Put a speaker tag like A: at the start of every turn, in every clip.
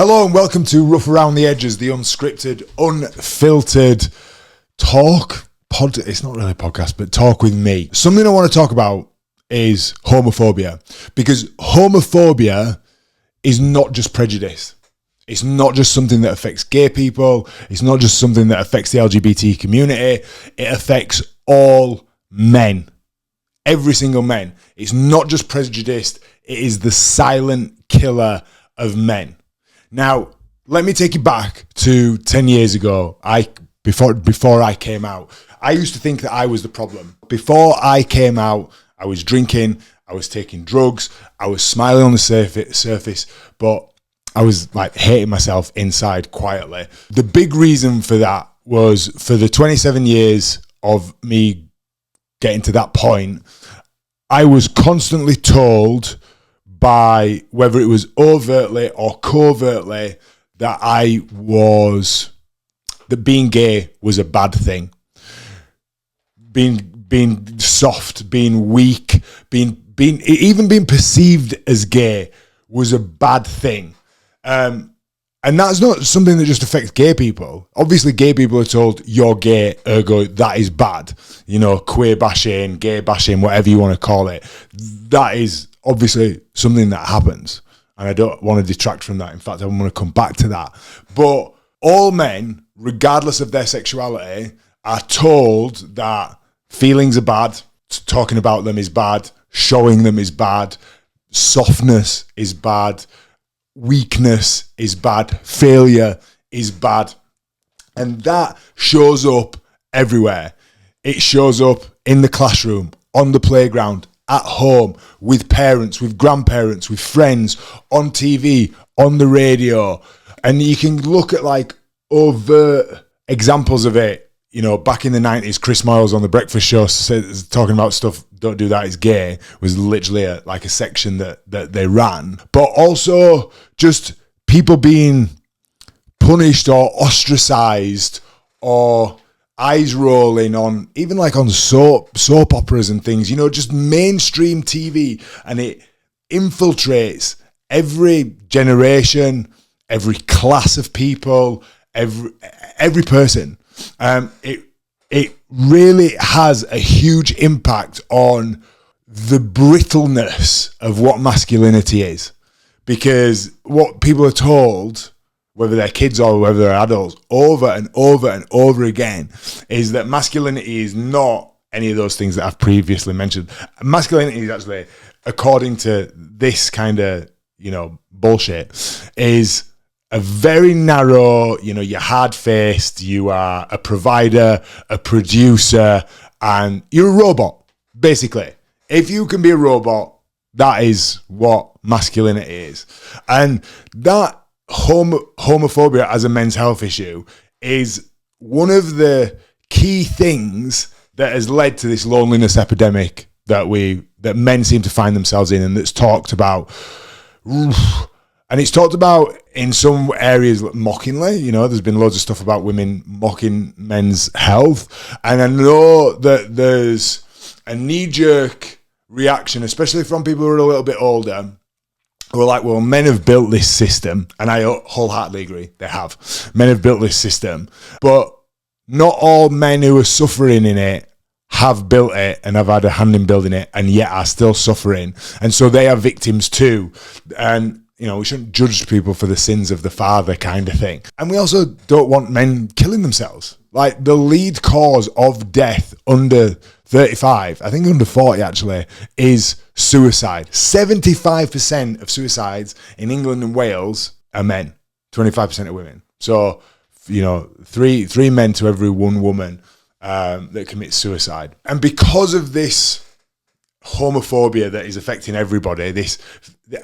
A: Hello and welcome to Rough Around the Edges, the unscripted, unfiltered it's not really a podcast, but talk with me. Something I want to talk about is homophobia, because homophobia is not just prejudice. It's not just something that affects gay people. It's not just something that affects the LGBT community. It affects all men, every single man. It's not just prejudice. It is the silent killer of men. Now, let me take you back to 10 years ago. Before I came out, I used to think that I was the problem. Before I came out, I was drinking, I was taking drugs, I was smiling on the surface, but I was like hating myself inside quietly. The big reason for that was for the 27 years of me getting to that point, I was constantly told by whether it was overtly or covertly that being gay was a bad thing. Being soft, being weak, even being perceived as gay was a bad thing. And that's not something that just affects gay people. Obviously, gay people are told you're gay, ergo that is bad. You know, queer bashing, gay bashing, whatever you want to call it. That is obviously something that happens, and I don't want to detract from that. In fact, I want to come back to that. But all men, regardless of their sexuality, are told that feelings are bad, talking about them is bad, showing them is bad, softness is bad, weakness is bad, failure is bad. And that shows up everywhere. It shows up in the classroom, on the playground, at home, with parents, with grandparents, with friends, on TV, on the radio. And you can look at like overt examples of it. You know, back in the 90s, Chris Moyles on The Breakfast Show talking about stuff, don't do that, it's gay, was literally a section that they ran. But also just people being punished or ostracized or eyes rolling on, even like on soap operas and things, you know, just mainstream TV, and it infiltrates every generation, every class of people, every person. It really has a huge impact on the brittleness of what masculinity is, because what people are told, whether they're kids or whether they're adults, over and over and over again, is that masculinity is not any of those things that I've previously mentioned. Masculinity is actually, according to this kind of, bullshit, is a very narrow, you're hard-faced, you are a provider, a producer, and you're a robot, basically. If you can be a robot, that is what masculinity is. And that homophobia as a men's health issue is one of the key things that has led to this loneliness epidemic that men seem to find themselves in, and that's talked about. And it's talked about in some areas mockingly. There's been loads of stuff about women mocking men's health. And I know that there's a knee-jerk reaction, especially from people who are a little bit older, who are like, well, men have built this system. And I wholeheartedly agree, they have. Men have built this system. But not all men who are suffering in it have built it and have had a hand in building it, and yet are still suffering. And so they are victims too. And we shouldn't judge people for the sins of the father, kind of thing. And we also don't want men killing themselves. Like, the lead cause of death under 35, I think under 40 actually, is suicide. 75% of suicides in England and Wales are men, 25% are women. So, three men to every one woman that commits suicide. And because of this homophobia that is affecting everybody,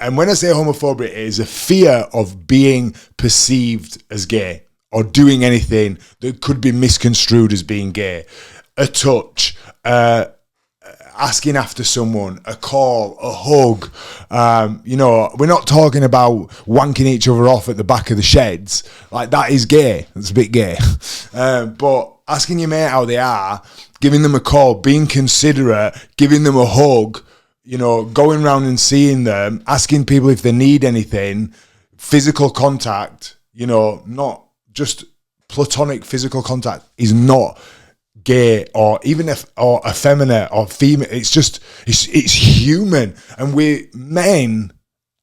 A: and when I say homophobia, it is a fear of being perceived as gay or doing anything that could be misconstrued as being gay. A touch, asking after someone, a call, a hug. We're not talking about wanking each other off at the back of the sheds. Like, that is gay. That's a bit gay. But asking your mate how they are, giving them a call, being considerate, giving them a hug, going around and seeing them, asking people if they need anything, physical contact, not just platonic physical contact, is not gay or even or effeminate or female. It's just it's human, and we men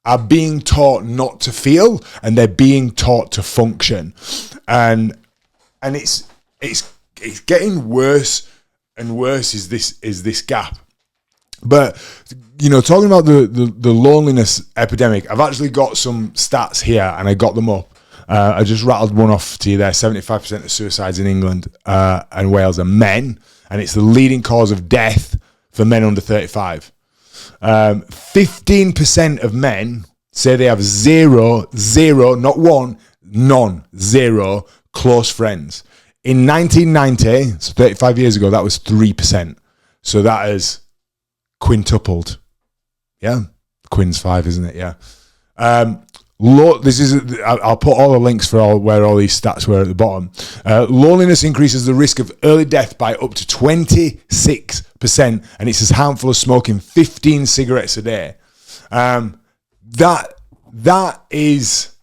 A: are being taught not to feel, and they're being taught to function, and it's getting worse and worse. Is this gap? But talking about the loneliness epidemic, I've actually got some stats here, and I got them up. I just rattled one off to you there. 75% of suicides in England and Wales are men, and it's the leading cause of death for men under 35. 15% of men say they have zero, not one, none, zero close friends. In 1990, so 35 years ago, that was 3%. So that is quintupled. Yeah, quin's 5, isn't it? Yeah. I'll put all the links for where all these stats were at the bottom. Loneliness increases the risk of early death by up to 26%, and it's as harmful as smoking 15 cigarettes a day. That is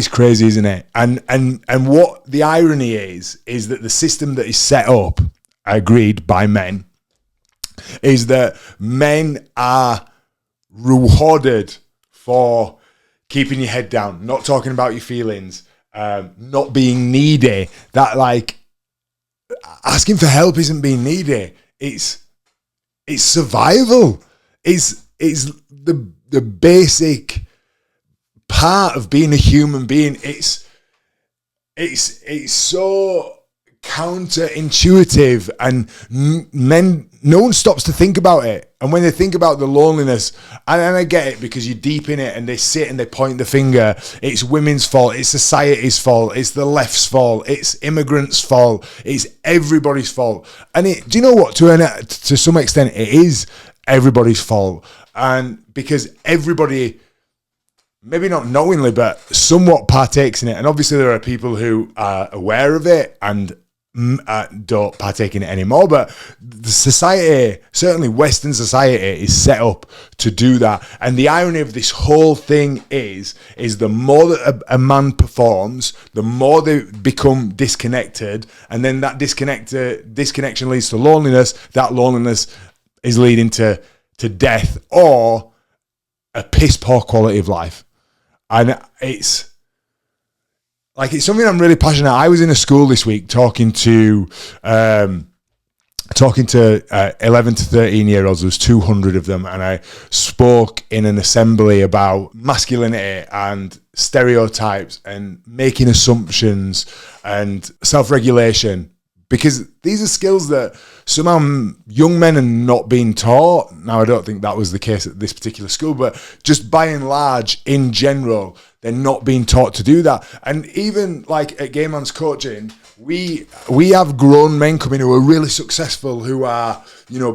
A: crazy, isn't it? And what the irony is that the system that is set up, agreed by men, is that men are rewarded for keeping your head down, not talking about your feelings, not being needy. That, like, asking for help isn't being needy. It's survival. It's the basic part of being a human being. It's so counterintuitive, and no one stops to think about it. And when they think about the loneliness, and I get it, because you're deep in it, and they sit and they point the finger. It's women's fault, it's society's fault, it's the left's fault, it's immigrants' fault, it's everybody's fault. And do you know what? To some extent, it is everybody's fault, and because everybody, maybe not knowingly, but somewhat partakes in it. And obviously there are people who are aware of it and don't partake in it anymore, but the society, certainly Western society, is set up to do that. And the irony of this whole thing is the more that a man performs, the more they become disconnected, and then that disconnection leads to loneliness. That loneliness is leading to death or a piss poor quality of life. And it's something I'm really passionate about. I was in a school this week talking to 11 to 13 year olds. There was 200 of them, and I spoke in an assembly about masculinity and stereotypes and making assumptions and self-regulation, because these are skills that somehow young men are not being taught. Now, I don't think that was the case at this particular school, but just by and large, in general, they're not being taught to do that. And even like at Gay Man's Coaching, we have grown men coming who are really successful, who are,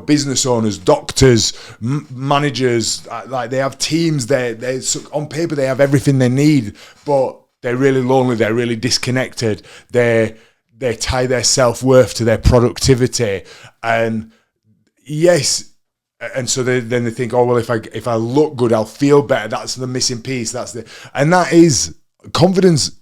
A: business owners, doctors, managers. Like, they have teams. They on paper they have everything they need, but they're really lonely. They're really disconnected. They tie their self-worth to their productivity, and yes, and so then they think, oh well, if I look good, I'll feel better. That's the missing piece. And that is confidence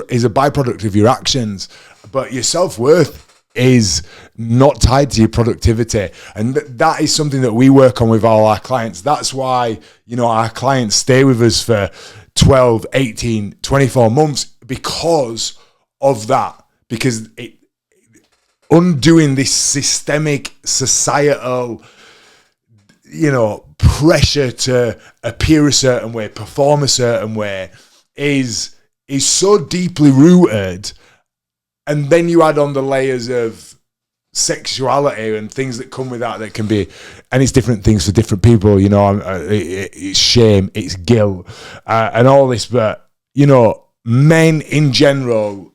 A: is a byproduct of your actions, but your self-worth is not tied to your productivity, and that is something that we work on with all our clients. That's why our clients stay with us for 12, 18, 24 months because of that. Because undoing this systemic societal, pressure to appear a certain way, perform a certain way, is so deeply rooted. And then you add on the layers of sexuality and things that come with that can be, and it's different things for different people. It's shame, it's guilt, and all this. But men in general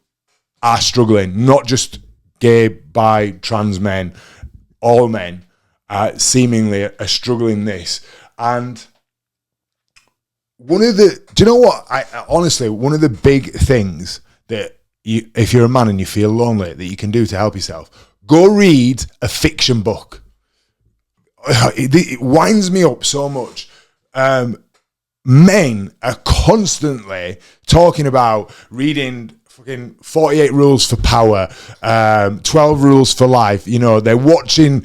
A: are struggling, not just gay, bi, trans men, all men seemingly are struggling this. And one of the big things that if you're a man and you feel lonely, that you can do to help yourself, go read a fiction book. It winds me up so much. men are constantly talking about reading fucking 48 Rules for Power, 12 Rules for Life. You know, they're watching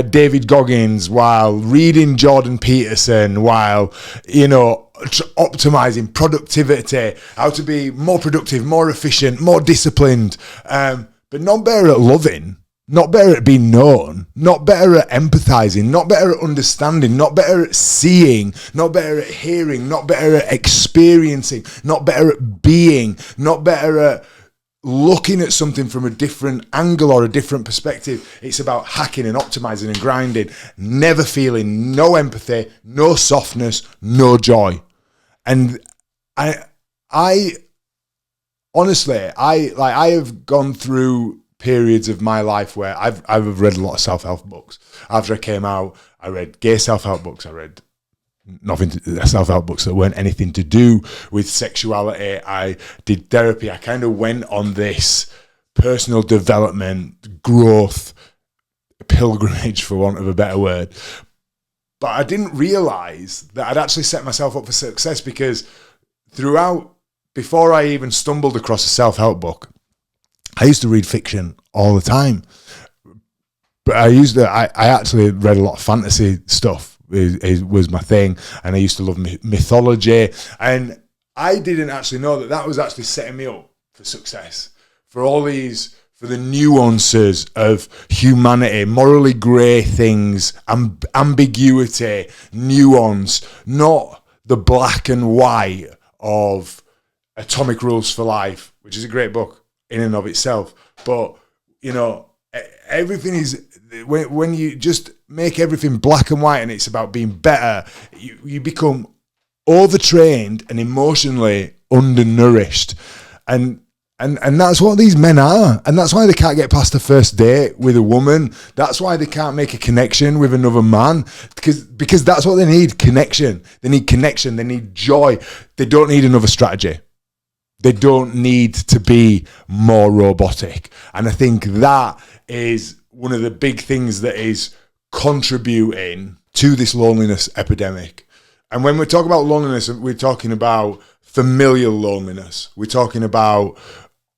A: David Goggins while reading Jordan Peterson, while, you know, optimizing productivity, how to be more productive, more efficient, more disciplined, but not better at loving, not better at being known, not better at empathizing, not better at understanding, not better at seeing, not better at hearing, not better at experiencing, not better at being, not better at looking at something from a different angle or a different perspective. It's about hacking and optimizing and grinding, never feeling no empathy, no softness, no joy. And I honestly, I have gone through periods of my life where I've read a lot of self-help books. After I came out, I read gay self-help books. I read self-help books that weren't anything to do with sexuality. I did therapy. I kind of went on this personal development, growth pilgrimage, for want of a better word. But I didn't realize that I'd actually set myself up for success, because before I even stumbled across a self-help book, I used to read fiction all the time. But I actually read a lot of fantasy stuff. It was my thing, and I used to love mythology. And I didn't actually know that was actually setting me up for success, for the nuances of humanity, morally grey things, ambiguity, nuance, not the black and white of Atomic Rules for Life, which is a great book in and of itself. But, you know, everything is, when you just make everything black and white and it's about being better, you become overtrained and emotionally undernourished. And that's what these men are. And that's why they can't get past the first date with a woman. That's why they can't make a connection with another man. Because that's what they need, connection. They need connection. They need joy. They don't need another strategy. They don't need to be more robotic. And I think that is one of the big things that is contributing to this loneliness epidemic. And when we talk about loneliness, we're talking about familial loneliness. We're talking about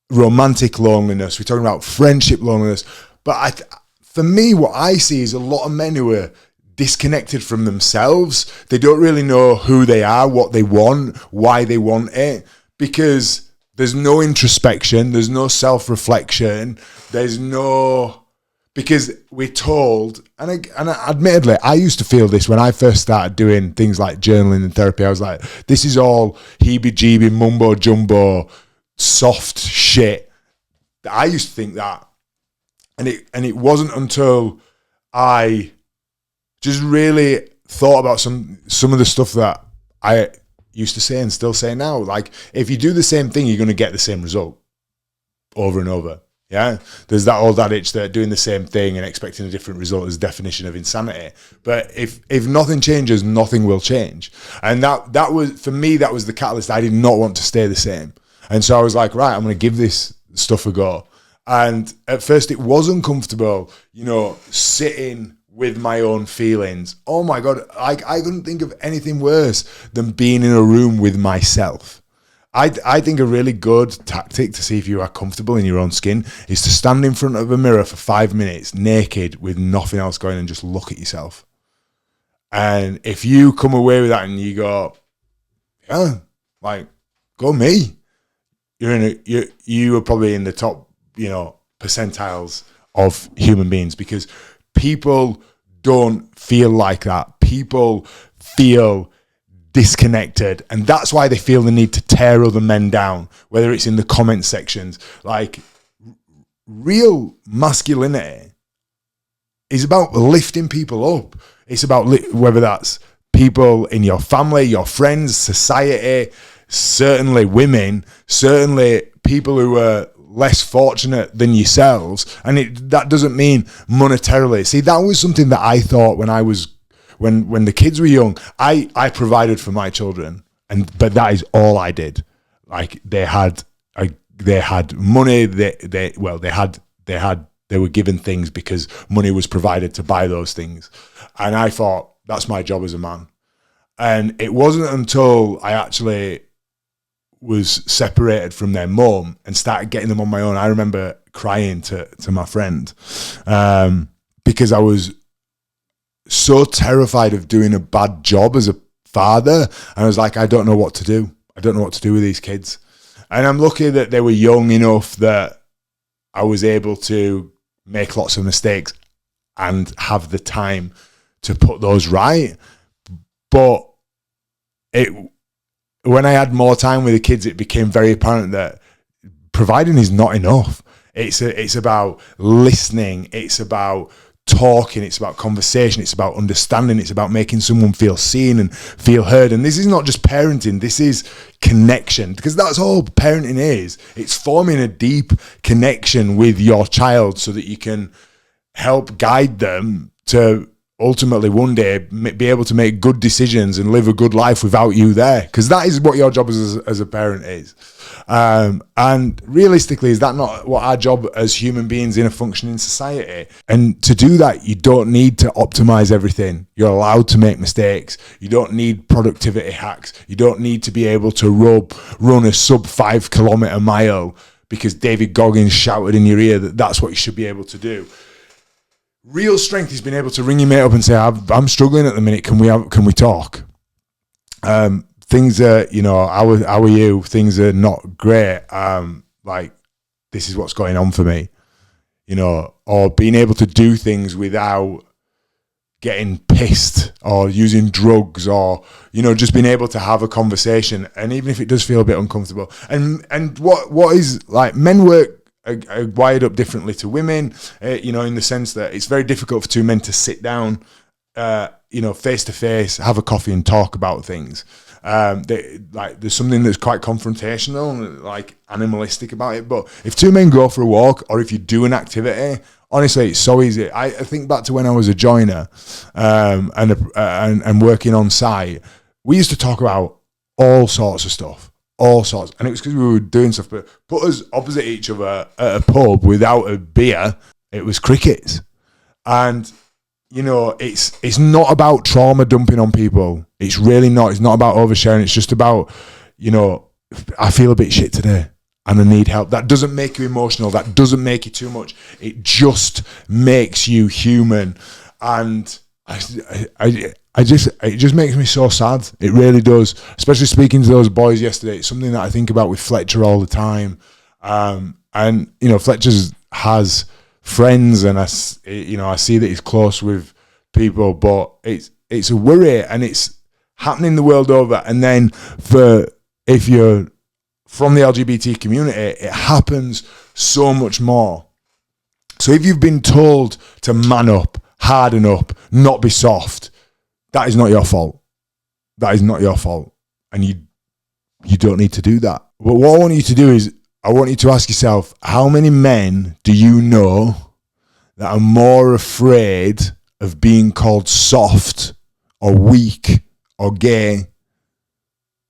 A: romantic loneliness. We're talking about friendship loneliness. But for me, what I see is a lot of men who are disconnected from themselves. They don't really know who they are, what they want, why they want it, because there's no introspection, there's no self-reflection, because we're told, and admittedly, I used to feel this when I first started doing things like journaling and therapy. I was like, this is all heebie-jeebie, mumbo-jumbo, soft shit. I used to think that. And it wasn't until I just really thought about some of the stuff that I used to say and still say now. Like, if you do the same thing, you're going to get the same result over and over. Yeah, there's that old adage that doing the same thing and expecting a different result is the definition of insanity. But if nothing changes, nothing will change. And that was, for me, that was the catalyst. I did not want to stay the same. And so I was like, right, I'm going to give this stuff a go. And at first it was uncomfortable, you know, sitting with my own feelings. Oh my God, I couldn't think of anything worse than being in a room with myself. I think a really good tactic to see if you are comfortable in your own skin is to stand in front of a mirror for 5 minutes naked with nothing else going and just look at yourself. And if you come away with that and you go, yeah, like, go me. You are probably in the top, you know, percentiles of human beings, because people don't feel like that. People feel disconnected, and that's why they feel the need to tear other men down, whether it's in the comment sections. Like, real masculinity is about lifting people up. It's about whether that's people in your family, your friends, society, certainly women, certainly people who are less fortunate than yourselves. And that doesn't mean monetarily. See, that was something that I thought when the kids were young, I provided for my children, but that is all I did. Like, they had money. They were given things because money was provided to buy those things, and I thought, that's my job as a man. And it wasn't until I actually was separated from their mum and started getting them on my own. I remember crying to my friend because I was so terrified of doing a bad job as a father. And I was like, I don't know what to do. I don't know what to do with these kids. And I'm lucky that they were young enough that I was able to make lots of mistakes and have the time to put those right. But when I had more time with the kids, it became very apparent that providing is not enough. It's about listening. It's about talking. It's about conversation. It's about understanding. It's about making someone feel seen and feel heard. And this is not just parenting. This is connection, because that's all parenting is. It's forming a deep connection with your child so that you can help guide them to ultimately one day be able to make good decisions and live a good life without you there, because that is what your job as a parent is. And realistically, is that not what our job as human beings in a functioning society? And to do that, you don't need to optimize everything. You're allowed to make mistakes. You don't need productivity hacks. You don't need to be able to run a sub 5 kilometer mile because David Goggins shouted in your ear that that's what you should be able to do. Real strength is being able to ring your mate up and say, I'm struggling at the minute. Can we talk? Things are, how are you? Things are not great. Like, this is what's going on for me, or being able to do things without getting pissed or using drugs, or, just being able to have a conversation. And even if it does feel a bit uncomfortable, and what is like, men work are wired up differently to women, in the sense that it's very difficult for two men to sit down, face to face, have a coffee and talk about things. There's something that's quite confrontational, like animalistic about it. But if two men go for a walk, or if you do an activity, honestly, it's so easy. I think back to when I was a joiner and working on site. We used to talk about all sorts of stuff. All sorts, and it was because we were doing stuff. But put us opposite each other at a pub without a beer, it was crickets. And it's not about trauma dumping on people. It's really not. It's not about oversharing. It's just about, I feel a bit shit today and I need help. That doesn't make you emotional. That doesn't make you too much. It just makes you human. And it just makes me so sad. It really does. Especially speaking to those boys yesterday. It's something that I think about with Fletcher all the time. And Fletcher has friends, and I see that he's close with people, but it's a worry, and it's happening the world over. And then if you're from the LGBT community, it happens so much more. So if you've been told to man up, harden up, not be soft, that is not your fault. That is not your fault. And you don't need to do that. But what I want you to do is, I want you to ask yourself, how many men do you know that are more afraid of being called soft or weak or gay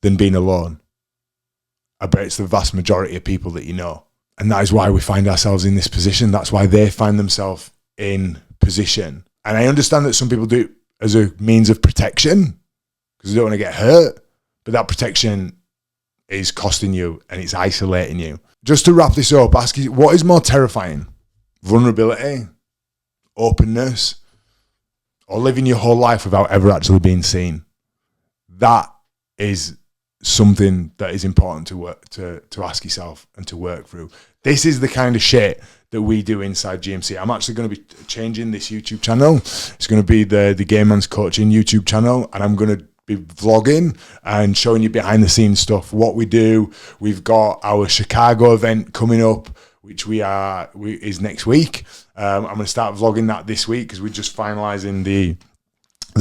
A: than being alone? I bet it's the vast majority of people that you know. And that is why we find ourselves in this position. That's why they find themselves in position. And I understand that some people do it as a means of protection because they don't want to get hurt. But that protection is costing you and it's isolating you. Just to wrap this up, ask you, what is more terrifying? Vulnerability, openness, or living your whole life without ever actually being seen? That is something that is important to ask yourself and to work through. This is the kind of shit that we do inside GMC. I'm actually going to be changing this YouTube channel. It's going to be the Gay Man's Coaching YouTube channel, and I'm going to be vlogging and showing you behind the scenes stuff, what we do. We've got our Chicago event coming up, which is next week. I'm going to start vlogging that this week because we're just finalising the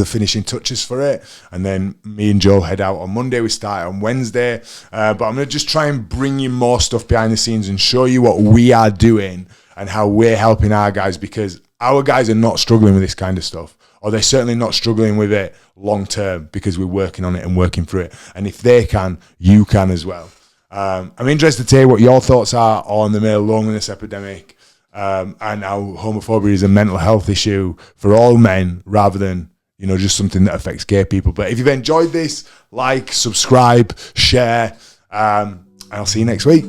A: finishing touches for it, and then me and Joe head out on Monday. We start on Wednesday, but I'm going to just try and bring you more stuff behind the scenes and show you what we are doing and how we're helping our guys, because our guys are not struggling with this kind of stuff, or they're certainly not struggling with it long term, because we're working on it and working through it. And if they can, you can as well. I'm interested to hear what your thoughts are on the male loneliness epidemic, and how homophobia is a mental health issue for all men rather than just something that affects gay people. But if you've enjoyed this, like, subscribe, share, and I'll see you next week.